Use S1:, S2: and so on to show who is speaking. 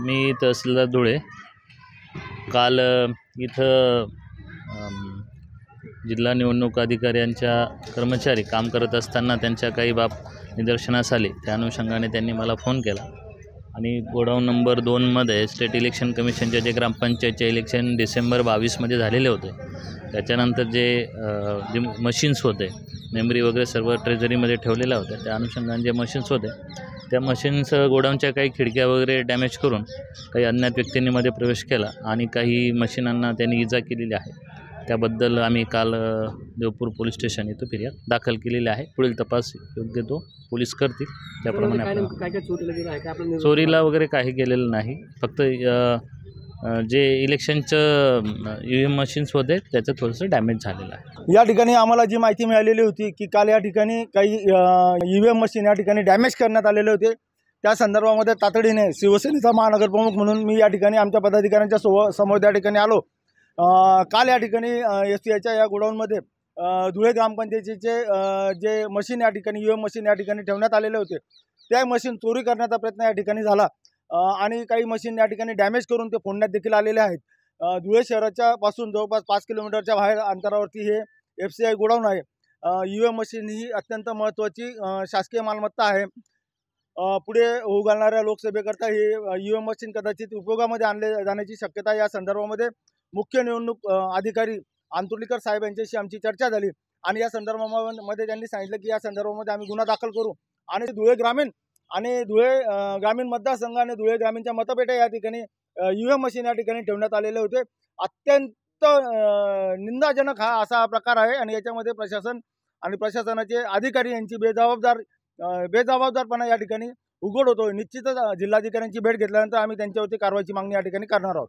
S1: मी तहसीलदार धुळे. काल इथं जिल्हा निवडणूक अधिकाऱ्यांच्या कर्मचारी काम करत असताना त्यांच्या काही बाब निदर्शनास आले. त्या अनुषंगाने त्यांनी मला फोन केला आणि गोडाऊन नंबर 2मध्ये स्टेट इलेक्शन कमिशनचे जे ग्रामपंचायतचे इलेक्शन डिसेंबर 22मध्ये झालेले होते, त्याच्यानंतर जे मशीन्स होते, मेमरी वगैरे सर्व ट्रेझरीमध्ये ठेवलेल्या होत्या. त्या अनुषंगाने जे मशीन्स होते त्या मशीन्स गोडाऊनच्या काही खिडक्या वगैरे डॅमेज करून काही अज्ञात व्यक्तींनी मध्ये प्रवेश केला आणि काही मशीनांना त्यांनी इजा केलेली आहे. त्याबद्दल आम्ही काल देवपूर पोलीस स्टेशन इथं फिर्याद दाखल केलेली आहे. पुढील तपास योग्य तो पोलीस करतील त्याप्रमाणे. चोरीला वगैरे काही गेलेलं नाही, फक्त जे इलेक्शनचं EVM मशीन्स होते त्याचं थोडंसं डॅमेज झालेलं आहे.
S2: या ठिकाणी आम्हाला जी माहिती मिळालेली होती की काल या ठिकाणी काही EVM मशीन या ठिकाणी डॅमेज करण्यात आलेले होते. त्या संदर्भामध्ये तातडीने शिवसेनेचा महानगर प्रमुख म्हणून मी या ठिकाणी आमच्या पदाधिकाऱ्यांच्या समोर त्या ठिकाणी आलो. काल या ठिकाणी STIच्या या गोडाऊनमध्ये धुळे ग्रामपंचायतीचे जे मशीन या ठिकाणी EVM मशीन या ठिकाणी ठेवण्यात आलेले होते, त्या मशीन चोरी करण्याचा प्रयत्न या ठिकाणी झाला आणि काही मशीन या ठिकाणी डॅमेज करून ते फोडण्यात देखील आलेले आहेत. धुळे शहराच्या पासून जवळपास 5 किलोमीटरच्या बाहेर अंतरावरती हे FCI गोडाऊन आहे. EVM मशीन ही अत्यंत महत्त्वाची शासकीय मालमत्ता आहे. पुढे होऊ घालणाऱ्या लोकसभेकरता हे EVM मशीन कदाचित उपयोगामध्ये आणले जाण्याची शक्यता. या संदर्भामध्ये मुख्य निवडणूक अधिकारी अंतुर्लीकर साहेब यांच्याशी आमची चर्चा झाली आणि या संदर्भामध्ये त्यांनी सांगितलं की या संदर्भामध्ये आम्ही गुन्हा दाखल करू आणि धुळे ग्रामीण आणि धुळे ग्रामीण मतदारसंघ आणि धुळे ग्रामीणच्या मतपेट्या या ठिकाणी EVM मशीन या ठिकाणी ठेवण्यात आलेले होते. अत्यंत निंदाजनक हा असा प्रकार आहे आणि याच्यामध्ये प्रशासन आणि प्रशासनाचे अधिकारी यांची बेजबाबदारपणा या ठिकाणी उघड होतो. निश्चितच जिल्हाधिकाऱ्यांची भेट घेतल्यानंतर आम्ही त्यांच्यावरती कारवाईची मागणी या ठिकाणी करणार आहोत.